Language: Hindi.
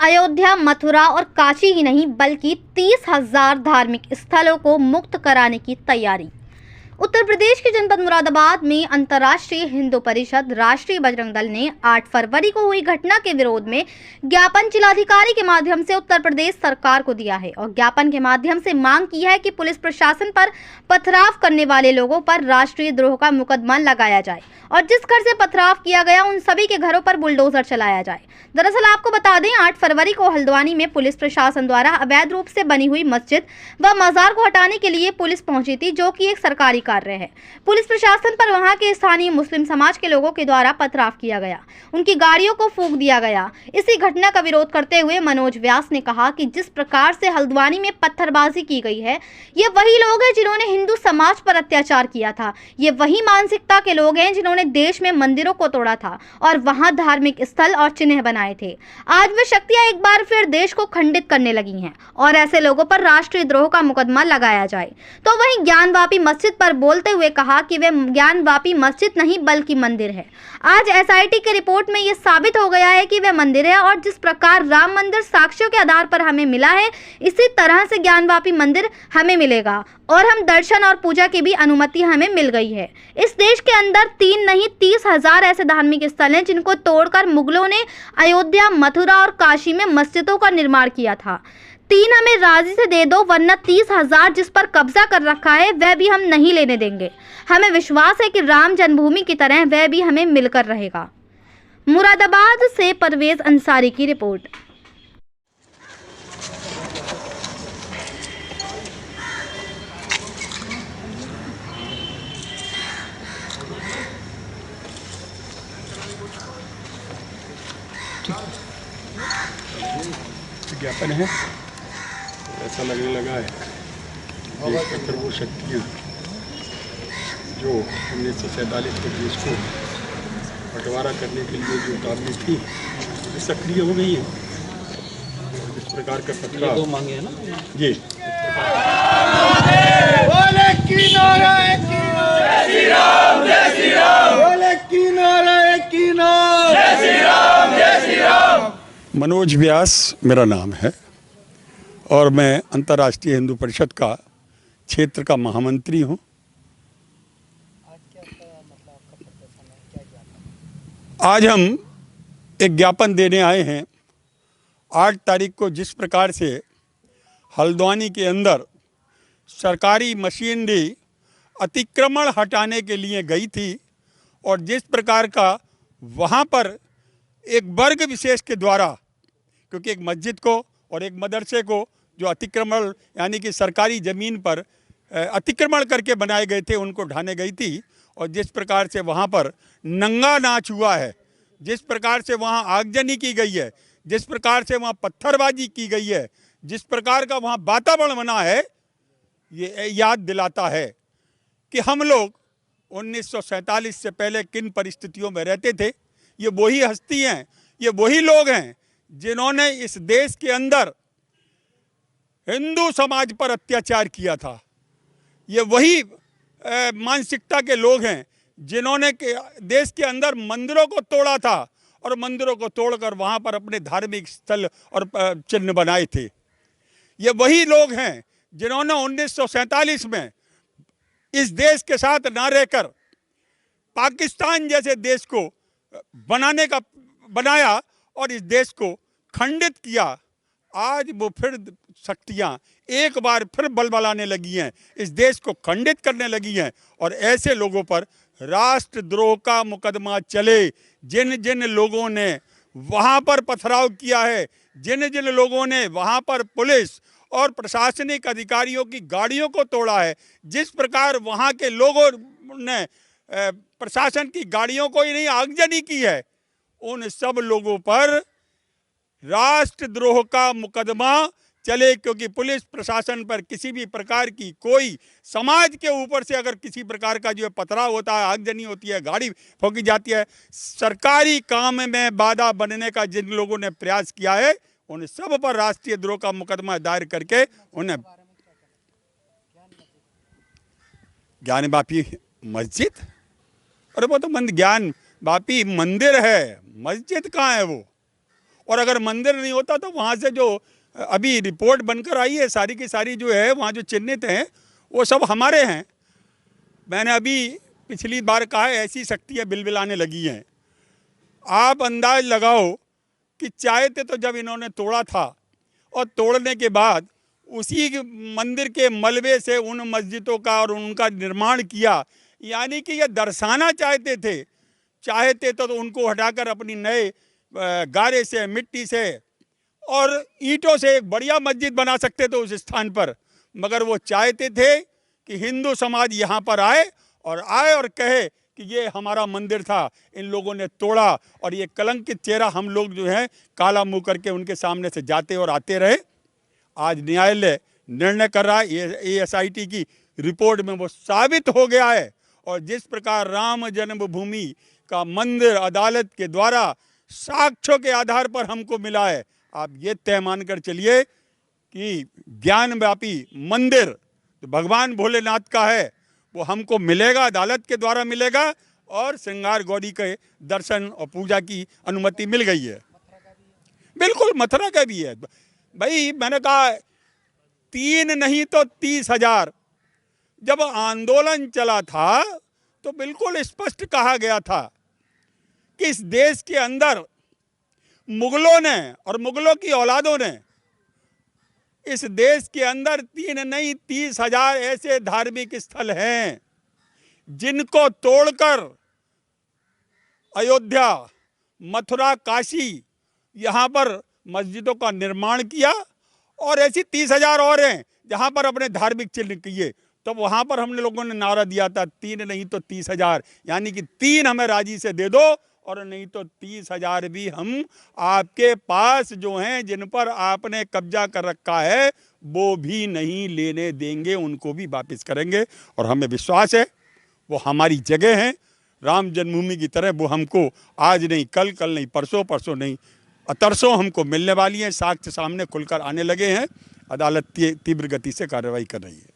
अयोध्या, मथुरा और काशी ही नहीं बल्कि 30,000 धार्मिक स्थलों को मुक्त कराने की तैयारी। उत्तर प्रदेश के जनपद मुरादाबाद में अंतर्राष्ट्रीय हिंदू परिषद राष्ट्रीय बजरंग दल ने 8 फरवरी को हुई घटना के विरोध में ज्ञापन जिलाधिकारी के माध्यम से उत्तर प्रदेश सरकार को दिया है और ज्ञापन के माध्यम से मांग की है कि पुलिस प्रशासन पर पथराव करने वाले लोगों पर राष्ट्रीय द्रोह का मुकदमा लगाया जाए और जिस घर से पथराव किया गया उन सभी के घरों पर बुलडोजर चलाया जाए। दरअसल आपको बता दें, 8 फरवरी को हल्द्वानी में पुलिस प्रशासन द्वारा अवैध रूप से बनी हुई मस्जिद व मजार को हटाने के लिए पुलिस पहुंची थी, जो कि एक सरकारी कार्य है। पुलिस प्रशासन पर वहां के स्थानीय मुस्लिम समाज के लोगों के द्वारा पथराव किया गया, उनकी गाड़ियों को फूंक दिया गया। इसी घटना का विरोध करते हुए मनोज व्यास ने कहा कि जिस प्रकार से हल्द्वानी में पत्थरबाजी की गई है, ये वही लोग हैं जिन्होंने हिंदू समाज पर अत्याचार किया था। ये वही मानसिकता के लोग हैं जिन्होंने देश में मंदिरों को तोड़ा था और वहां धार्मिक स्थल और चिन्ह बनाए थे। आज वे शक्तियां एक बार फिर देश को खंडित करने लगी हैं और ऐसे लोगों पर राष्ट्रीय द्रोह का मुकदमा लगाया जाए। तो वहीं ज्ञानवापी मस्जिद पर बोलते हुए कहा कि वे ज्ञानवापी मस्जिद नहीं बल्कि मंदिर है। आज एसआईटी की रिपोर्ट में यह साबित हो गया है कि वे मंदिर है और जिस प्रकार राम मंदिर साक्ष्यों के आधार पर हमें मिला है, इसी तरह से ज्ञानवापी मंदिर हमें मिलेगा और हम दर्शन और पूजा की भी अनुमति हमें मिल गई है। इस देश के अंदर 3 नहीं 30,000 ऐसे धार्मिक स्थल हैं जिनको तोड़कर मुगलों ने अयोध्या, मथुरा और काशी में मस्जिदों का निर्माण किया था। 3 हमें राजी से दे दो, वरना 30,000 जिस पर कब्जा कर रखा है वह भी हम नहीं लेने देंगे। हमें विश्वास है कि राम जन्मभूमि की तरह वह भी हमें मिलकर रहेगा। मुरादाबाद से परवेज अंसारी की रिपोर्ट। ज्ञापन है, ऐसा लगने लगा है देश के अंदर वो शक्तियाँ जो 1947 के देश को बंटवारा करने के लिए जो काबिल थी, सक्रिय हो गई है। इस प्रकार का पथराव मांगे है ना जी। मनोज व्यास मेरा नाम है और मैं अंतर्राष्ट्रीय हिंदू परिषद का क्षेत्र का महामंत्री हूँ। आज हम एक ज्ञापन देने आए हैं। 8 तारीख को जिस प्रकार से हल्द्वानी के अंदर सरकारी मशीनरी अतिक्रमण हटाने के लिए गई थी और जिस प्रकार का वहाँ पर एक वर्ग विशेष के द्वारा, क्योंकि एक मस्जिद को और एक मदरसे को जो अतिक्रमण यानी कि सरकारी ज़मीन पर अतिक्रमण करके बनाए गए थे, उनको ढाने गई थी और जिस प्रकार से वहाँ पर नंगा नाच हुआ है, जिस प्रकार से वहाँ आगजनी की गई है, जिस प्रकार से वहाँ पत्थरबाजी की गई है, जिस प्रकार का वहाँ वातावरण बना है, ये याद दिलाता है कि हम लोग 1947 से पहले किन परिस्थितियों में रहते थे। ये वही हस्ती हैं, ये वही लोग हैं जिन्होंने इस देश के अंदर हिंदू समाज पर अत्याचार किया था। ये वही मानसिकता के लोग हैं जिन्होंने देश के अंदर मंदिरों को तोड़ा था और मंदिरों को तोड़कर वहाँ पर अपने धार्मिक स्थल और चिन्ह बनाए थे। ये वही लोग हैं जिन्होंने 1947 में इस देश के साथ ना रहकर पाकिस्तान जैसे देश को बनाया और इस देश को खंडित किया। आज वो फिर शक्तियाँ एक बार फिर बलबलाने लगी हैं, इस देश को खंडित करने लगी हैं और ऐसे लोगों पर राष्ट्रद्रोह का मुकदमा चले। जिन जिन लोगों ने वहाँ पर पथराव किया है, जिन जिन लोगों ने वहाँ पर पुलिस और प्रशासनिक अधिकारियों की गाड़ियों को तोड़ा है, जिस प्रकार वहाँ के लोगों ने प्रशासन की गाड़ियों को ही नहीं आगजनी की है, उन सब लोगों पर राष्ट्रद्रोह का मुकदमा चले। क्योंकि पुलिस प्रशासन पर किसी भी प्रकार की कोई समाज के ऊपर से अगर किसी प्रकार का जो पथराव होता है, आगजनी होती है, गाड़ी फूंकी जाती है, सरकारी काम में बाधा बनने का जिन लोगों ने प्रयास किया है, उन सब पर राष्ट्रीय द्रोह का मुकदमा दायर करके उन्हें ज्ञानवापी मस्जिद, अरे वो तो ज्ञानवापी मंदिर है, मस्जिद कहाँ है? वो और अगर मंदिर नहीं होता तो वहाँ से जो अभी रिपोर्ट बनकर आई है सारी की सारी जो है वहाँ जो चिन्हित हैं वो सब हमारे हैं। मैंने अभी पिछली बार कहा है ऐसी शक्तियाँ बिलबिलाने लगी हैं। आप अंदाज लगाओ कि चाहते तो जब इन्होंने तोड़ा था और तोड़ने के बाद उसी मंदिर के मलबे से उन मस्जिदों का और उनका निर्माण किया, यानी कि ये दर्शाना चाहते तो उनको हटाकर अपनी नए गारे से मिट्टी से और ईंटों से एक बढ़िया मस्जिद बना सकते थे उस स्थान पर, मगर वो चाहते थे कि हिंदू समाज यहाँ पर आए और कहे कि ये हमारा मंदिर था, इन लोगों ने तोड़ा और ये कलंकित चेहरा हम लोग जो है काला मुंह करके उनके सामने से जाते और आते रहे। आज न्यायालय निर्णय कर रहा है, ASIT की रिपोर्ट में वो साबित हो गया है। और जिस प्रकार राम जन्मभूमि का मंदिर अदालत के द्वारा साक्ष्यों के आधार पर हमको मिला है, आप ये तय मानकर चलिए कि ज्ञानव्यापी मंदिर तो भगवान भोलेनाथ का है, वो हमको मिलेगा, अदालत के द्वारा मिलेगा और श्रृंगार गौरी के दर्शन और पूजा की अनुमति मिल गई है। बिल्कुल मथुरा का भी है भाई। मैंने कहा 3 नहीं तो 30,000 जब आंदोलन चला था तो बिल्कुल स्पष्ट कहा गया था कि इस देश के अंदर मुगलों ने और मुगलों की औलादों ने इस देश के अंदर 3 नहीं 30,000 ऐसे धार्मिक स्थल हैं जिनको तोड़कर अयोध्या, मथुरा, काशी यहाँ पर मस्जिदों का निर्माण किया और ऐसी 30,000 और हैं जहाँ पर अपने धार्मिक चिन्ह किए। तो वहाँ पर हमने लोगों ने नारा दिया था 3 नहीं तो 30,000, यानी कि 3 हमें राजी से दे दो और नहीं तो 30,000 भी हम आपके पास जो हैं जिन पर आपने कब्जा कर रखा है वो भी नहीं लेने देंगे, उनको भी वापस करेंगे। और हमें विश्वास है वो हमारी जगह हैं, राम जन्मभूमि की तरह वो हमको आज नहीं कल, कल नहीं परसों, परसों नहीं तरसों हमको मिलने वाली हैं। साक्ष्य सामने खुलकर आने लगे हैं, अदालत तीव्र गति से कार्रवाई कर रही है।